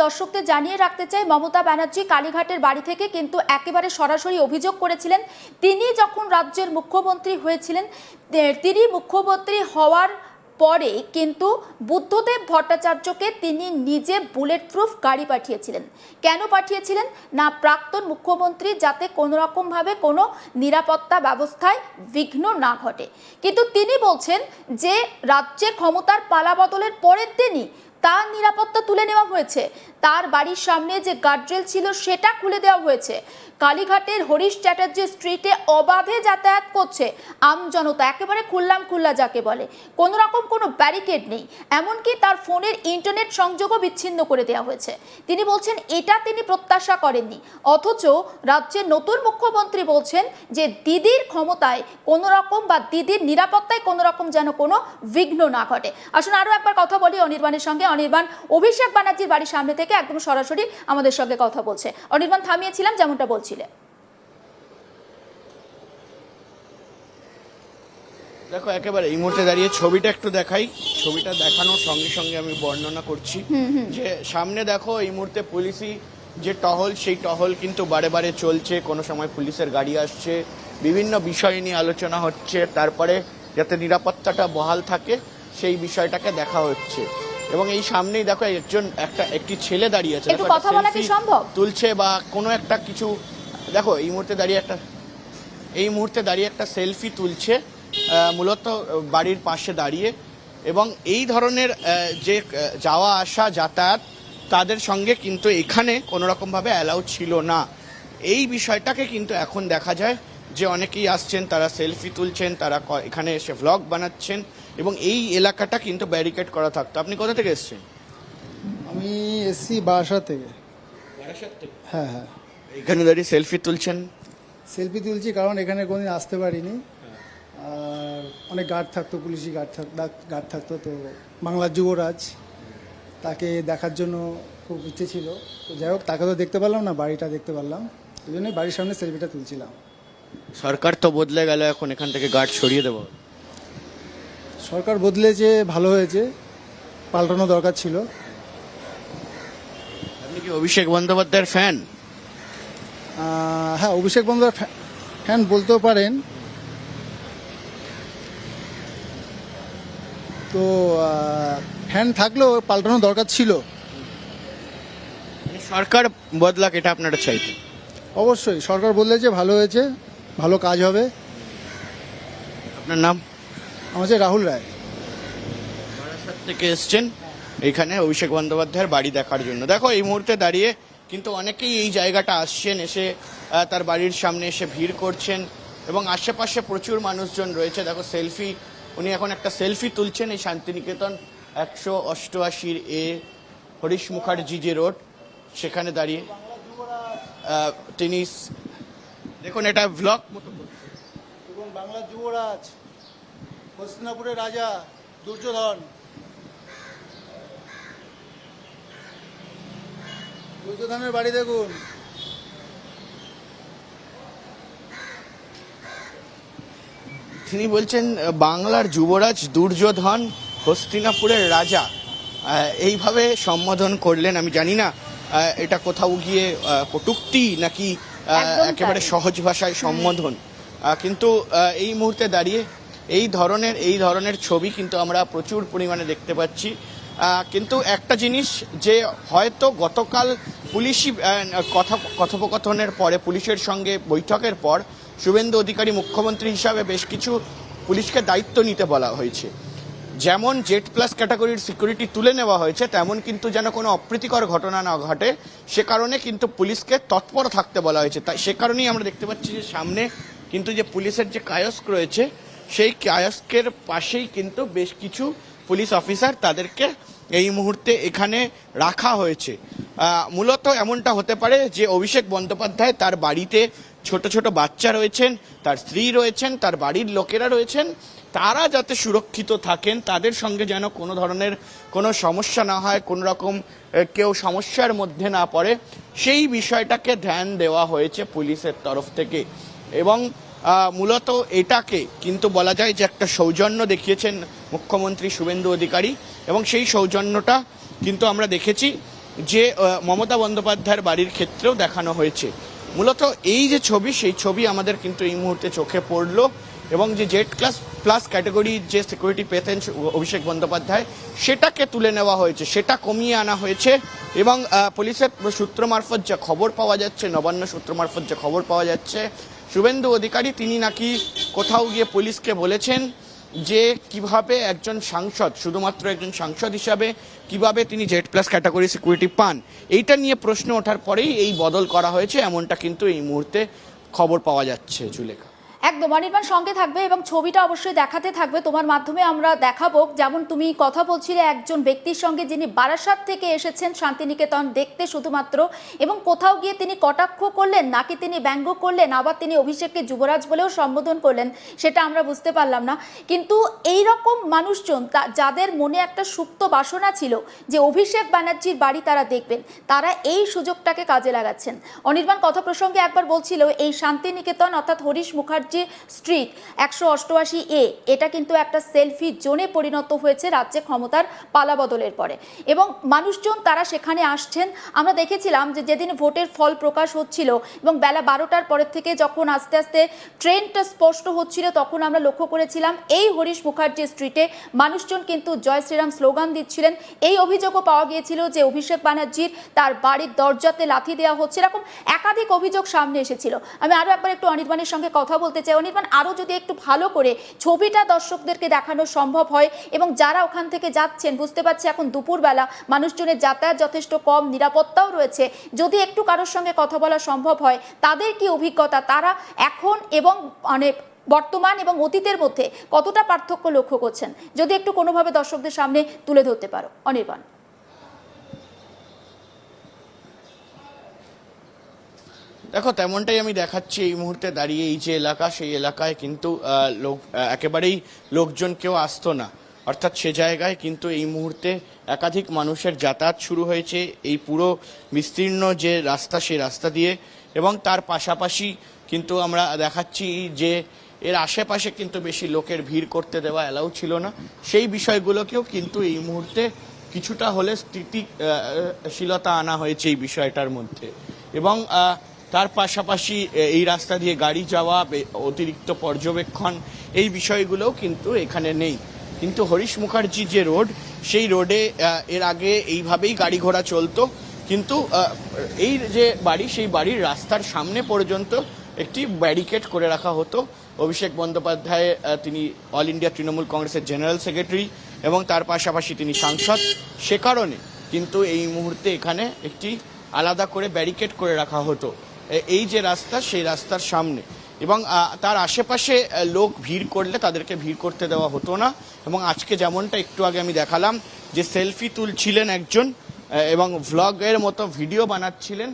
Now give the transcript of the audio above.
দর্শকদের জানিয়ে রাখতে চাই, মমতা ব্যানার্জি কালীঘাটের বাড়ি থেকে কিন্তু একেবারে সরাসরি অভিযোগ করেছিলেন তিনি যখন রাজ্যের মুখ্যমন্ত্রী হয়েছিলেন, তিনি মুখ্যমন্ত্রী হওয়ার পরে কিন্তু বুদ্ধদেব ভট্টাচার্যকে তিনি নিজে বুলেট প্রুফ গাড়ি পাঠিয়েছিলেন। কেন পাঠিয়েছিলেন না, প্রাক্তন মুখ্যমন্ত্রী যাতে কোনো রকমভাবে কোনো নিরাপত্তা ব্যবস্থায় বিঘ্ন না ঘটে। কিন্তু তিনি বলছেন যে রাজ্যে ক্ষমতার পালাবদলের পরের দিনই তার নিরাপত্তা তুলে নেওয়া হয়েছে, তার বাড়ির সামনে যে গার্ডরেল ছিল সেটা খুলে দেওয়া হয়েছে। কালীঘাটের হরিশ চ্যাটার্জি স্ট্রিটে অবাধে যাতায়াত করছে আমজনতা, একেবারে খুল্লাম খুল্লা যাকে বলে, কোনো রকম কোনো ব্যারিকেড নেই, এমনকি তার ফোনের ইন্টারনেট সংযোগও বিচ্ছিন্ন করে দেওয়া হয়েছে। তিনি বলছেন এটা তিনি প্রত্যাশা করেননি, অথচ রাজ্যের নতুন মুখ্যমন্ত্রী বলছেন যে দিদির ক্ষমতায় কোনো রকম বা দিদির নিরাপত্তায় কোনো রকম যেন কোনো বিঘ্ন না ঘটে। আসুন আরও একবার কথা বলি অনির্বাণের সঙ্গে। অনির্বাণ অভিষেক ব্যানার্জির বাড়ির সামনে থেকে একদম সরাসরি আমাদের সঙ্গে কথা বলছে। অনির্বাণ, থামিয়েছিলাম যেমনটা বলছিলে। দেখো, একেবারে এই মুহূর্তে দাঁড়িয়ে ছবিটা একটু দেখাই। ছবিটা দেখানোর সঙ্গে সঙ্গে আমি বর্ণনা করছি যে সামনে দেখো এই মুহূর্তে পুলিশি যে টহল, সেই টহল কিন্তু বারে বারে চলছে। কোনো সময় পুলিশের গাড়ি আসছে, বিভিন্ন বিষয় নিয়ে আলোচনা হচ্ছে, তারপরে যাতে নিরাপত্তাটা বহাল থাকে সেই বিষয়টাকে দেখা হচ্ছে। এবং এই সামনেই দেখো একটি ছেলে দাঁড়িয়ে আছে, একটু কথা বলা কি সম্ভব তুলছে বা কোনো একটা কিছু। দেখো এই মুহূর্তে দাঁড়িয়ে একটা সেলফি তুলছে, মূলত বাড়ির পাশে দাঁড়িয়ে। এবং এই ধরনের যে যাওয়া আসা যাতায়াত তাদের সঙ্গে কিন্তু এখানে কোনো রকমভাবে অ্যালাউ ছিল না। এই বিষয়টাকে কিন্তু এখন দেখা যায় যে অনেকেই আসছেন, তারা সেলফি তুলছেন, তারা এখানে এসে ভ্লগ বানাচ্ছেন এবং এই এলাকাটা কিন্তু ব্যারিকেড করা থাকতো। আপনি কোথা থেকে এসছেন? আমি এসছি বারাসাত থেকে। হ্যাঁ হ্যাঁ, এখানে দাঁড়িয়ে সেলফি তুলছেন? সেলফি তুলছি কারণ এখানে কোনোদিন আসতে পারিনি, আর অনেক গার্ড থাকতো, পুলিশি গার্ড থাকতো। তো বাংলার যুবরাজ, তাকে দেখার জন্য খুব ইচ্ছে ছিল। তো যাই হোক, তাকে তো দেখতে পারলাম না, বাড়িটা দেখতে পারলাম, এই জন্যই বাড়ির সামনে সেলফিটা তুলছিলাম। সরকার তো বদলে গেল, এখন এখান থেকে গার্ড সরিয়ে দেবো। সরকার বদলেছে, ভালো হয়েছে, পাল্টানো দরকার ছিল। আপনি কি অভিষেক বন্দ্যোপাধ্যায়ের ফ্যান? হ্যাঁ, অভিষেক বন্দ্যোপাধ্যায় ফ্যান বলতেও পারেন। তো ফ্যান থাকলেও পাল্টানো দরকার ছিল। সরকার বদলাক, এটা আপনারা চাইতেন? অবশ্যই সরকার বদলেছে, ভালো হয়েছে, ভালো কাজ হবে। আপনার নাম? আমার হচ্ছে রাহুল রায়। বারাসাত থেকে এসছেন এখানে অভিষেক বন্দ্যোপাধ্যায়ের বাড়ি দেখার জন্য। দেখো এই মুহূর্তে দাঁড়িয়ে কিন্তু অনেকেই এই জায়গাটা আসছেন, এসে তার বাড়ির সামনে এসে ভিড় করছেন এবং আশেপাশে প্রচুর মানুষজন রয়েছে। দেখো সেলফি, উনি এখন একটা সেলফি তুলছেন এই শান্তিনিকেতন 188 এ হরিশ মুখার্জি যে রোড, সেখানে দাঁড়িয়ে তিনি দেখুন এটা ভ্লগ মতো। দেখুন, বাংলার যুবরাজ, হস্তিনাপুরের রাজা দুর্যোধন, দুর্যোধনের বাড়ি দেখুন। তিনি বলছেন বাংলার যুবরাজ দুর্যোধন, হস্তিনাপুরের রাজা, এইভাবে সম্বোধন করলেন। আমি জানি না এটা কোথাও গিয়ে কটূক্তি নাকি একেবারে সহজ ভাষায় সম্বোধন, কিন্তু এই মুহূর্তে দাঁড়িয়ে এই ধরনের ছবি কিন্তু আমরা প্রচুর পরিমাণে দেখতে পাচ্ছি। কিন্তু একটা জিনিস যে হয়তো গতকাল পুলিশি কথোপকথনের পরে, পুলিশের সঙ্গে বৈঠকের পর শুভেন্দু অধিকারী মুখ্যমন্ত্রী হিসাবে বেশ কিছু পুলিশকে দায়িত্ব নিতে বলা হয়েছে। যেমন জেড প্লাস ক্যাটাগরির সিকিউরিটি তুলে নেওয়া হয়েছে, তেমন কিন্তু যেন কোনো অপ্রীতিকর ঘটনা না ঘটে সে কারণে কিন্তু পুলিশকে তৎপর থাকতে বলা হয়েছে। তাই সে কারণেই আমরা দেখতে পাচ্ছি যে সামনে কিন্তু যে পুলিশের যে কায়স্ক রয়েছে, সেই কায়স্কের পাশেই কিন্তু বেশ কিছু পুলিশ অফিসার, তাদেরকে এই মুহূর্তে এখানে রাখা হয়েছে। মূলত এমনটা হতে পারে যে অভিষেক বন্দ্যোপাধ্যায় তার বাড়িতে ছোট ছোট বাচ্চা রয়েছেন, তার স্ত্রী রয়েছেন, তার বাড়ির লোকেরা রয়েছেন, তারা যাতে সুরক্ষিত থাকেন, তাদের সঙ্গে যেন কোনো ধরনের কোনো সমস্যা না হয়, কোনো রকম কেউ সমস্যার মধ্যে না পড়ে, সেই বিষয়টাকে ধ্যান দেওয়া হয়েছে পুলিশের তরফ থেকে। এবং মূলত এটাকে কিন্তু বলা যায় যে একটা সৌজন্য দেখিয়েছেন মুখ্যমন্ত্রী শুভেন্দু অধিকারী, এবং সেই সৌজন্যটা কিন্তু আমরা দেখেছি যে মমতা বন্দ্যোপাধ্যায়ের বাড়ির ক্ষেত্রেও দেখানো হয়েছে। মূলত এই যে ছবি, সেই ছবি আমাদের কিন্তু এই মুহূর্তে চোখে পড়লো, এবং যে জেড প্লাস ক্যাটাগরির যে সিকিউরিটি পেতেন অভিষেক বন্দ্যোপাধ্যায়, সেটাকে তুলে নেওয়া হয়েছে, সেটা কমিয়ে আনা হয়েছে। এবং পুলিশের সূত্র মারফত যা খবর পাওয়া যাচ্ছে, নবান্ন সূত্র মারফত যে খবর পাওয়া যাচ্ছে, শুভেন্দু অধিকারী তিনি নাকি কোথাও গিয়ে পুলিশকে বলেছেন যে কিভাবে একজন সাংসদ, শুধুমাত্র একজন সাংসদ হিসাবে কিভাবে তিনি জেড প্লাস ক্যাটাগরি সিকিউরিটি পান, এইটা নিয়ে প্রশ্ন ওঠার পরেই এই বদল করা হয়েছে, এমনটা কিন্তু এই মুহূর্তে খবর পাওয়া যাচ্ছে। জুলেখা, একদম, অনির্বাণ সঙ্গে থাকবে এবং ছবিটা অবশ্যই দেখাতে থাকবে, তোমার মাধ্যমে আমরা দেখাবো। যেমন তুমি কথা বলছিলে একজন ব্যক্তির সঙ্গে যিনি বারাসাত থেকে এসেছেন শান্তিনিকেতন দেখতে শুধুমাত্র, এবং কোথাও গিয়ে তিনি কটাক্ষ করলেন নাকি তিনি ব্যঙ্গ করলেন, আবার তিনি অভিষেককে যুবরাজ বলেও সম্বোধন করলেন, সেটা আমরা বুঝতে পারলাম না। কিন্তু এই রকম মানুষজন যাদের মনে একটা সুপ্ত বাসনা ছিল যে অভিষেক ব্যানার্জির বাড়ি তারা দেখবেন, তারা এই সুযোগটাকে কাজে লাগাচ্ছেন। অনির্বাণ কথা প্রসঙ্গে একবার বলছিল এই শান্তিনিকেতন অর্থাৎ হরিশ মুখার্জি স্ট্রিট 188A, এটা কিন্তু একটা সেলফি জোনে পরিণত হয়েছে রাজ্যে ক্ষমতার পালাবদলের পরে, এবং মানুষজন তারা সেখানে আসছেন। আমরা দেখেছিলাম যে যেদিন ভোটের ফল প্রকাশ হচ্ছিল এবং বেলা 12টার পরের থেকে যখন আস্তে আস্তে ট্রেন্ডটা স্পষ্ট হচ্ছিল, তখন আমরা লক্ষ্য করেছিলাম এই হরিশ মুখার্জি স্ট্রিটে মানুষজন কিন্তু জয় শ্রীরাম স্লোগান দিচ্ছিলেন। এই অভিযোগও পাওয়া গিয়েছিল যে অভিষেক ব্যানার্জির তার বাড়ির দরজাতে লাথি দেওয়া হচ্ছে, এরকম একাধিক অভিযোগ সামনে এসেছিল। আমি আরও একবার একটু অনির্বাণের সঙ্গে কথা বলতে চাই। অনির্বাণ, আরও যদি একটু ভালো করে ছবিটা দর্শকদেরকে দেখানো সম্ভব হয়, এবং যারা ওখান থেকে যাচ্ছেন, বুঝতে পারছি এখন দুপুরবেলা মানুষজনের যাতায়াত যথেষ্ট কম, নিরাপত্তাও রয়েছে, যদি একটু কারোর সঙ্গে কথা বলা সম্ভব হয়, তাদের কি অভিজ্ঞতা, তারা এখন এবং মানে বর্তমান এবং অতীতের মধ্যে কতটা পার্থক্য লক্ষ্য করছেন, যদি একটু কোনোভাবে দর্শকদের সামনে তুলে ধরতে পারো অনির্বাণ। দেখো, তেমনটাই আমি দেখাচ্ছি এই মুহূর্তে দাঁড়িয়ে। এই যে এলাকা, সেই এলাকায় কিন্তু একেবারেই লোকজন কেউ আসতো না, অর্থাৎ সে জায়গায় কিন্তু এই মুহূর্তে একাধিক মানুষের যাতায়াত শুরু হয়েছে এই পুরো বিস্তীর্ণ যে রাস্তা, সেই রাস্তা দিয়ে। এবং তার পাশাপাশি কিন্তু আমরা দেখাচ্ছি যে এর আশেপাশে কিন্তু বেশি লোকের ভিড় করতে দেওয়া অ্যালাউ ছিল না, সেই বিষয়গুলোকেও কিন্তু এই মুহূর্তে কিছুটা হলে স্থিতিশীলতা আনা হয়েছে এই বিষয়টার মধ্যে। এবং তার পাশাপাশি এই রাস্তা দিয়ে গাড়ি যাওয়া, অতিরিক্ত পর্যবেক্ষণ, এই বিষয়গুলোও কিন্তু এখানে নেই। কিন্তু হরিশ মুখার্জি যে রোড, সেই রোডে এর আগে এইভাবেই গাড়ি ঘোড়া চলতো, কিন্তু এই যে বাড়ি, সেই বাড়ির রাস্তার সামনে পর্যন্ত একটি ব্যারিকেড করে রাখা হতো। অভিষেক বন্দ্যোপাধ্যায় তিনি অল ইন্ডিয়া তৃণমূল কংগ্রেসের জেনারেল সেক্রেটারি এবং তার পাশাপাশি তিনি সাংসদ, সে কারণে কিন্তু এই মুহূর্তে এখানে একটি আলাদা করে ব্যারিকেড করে রাখা হতো এই যে রাস্তা, সেই রাস্তার সামনে। এবং তার আশেপাশে লোক ভিড় করলে তাদেরকে ভিড় করতে দেওয়া হতো না। এবং আজকে যেমনটা একটু আগে আমি দেখালাম যে সেলফি তুলছিলেন একজন এবং ভ্লগের মতো ভিডিও বানাচ্ছিলেন,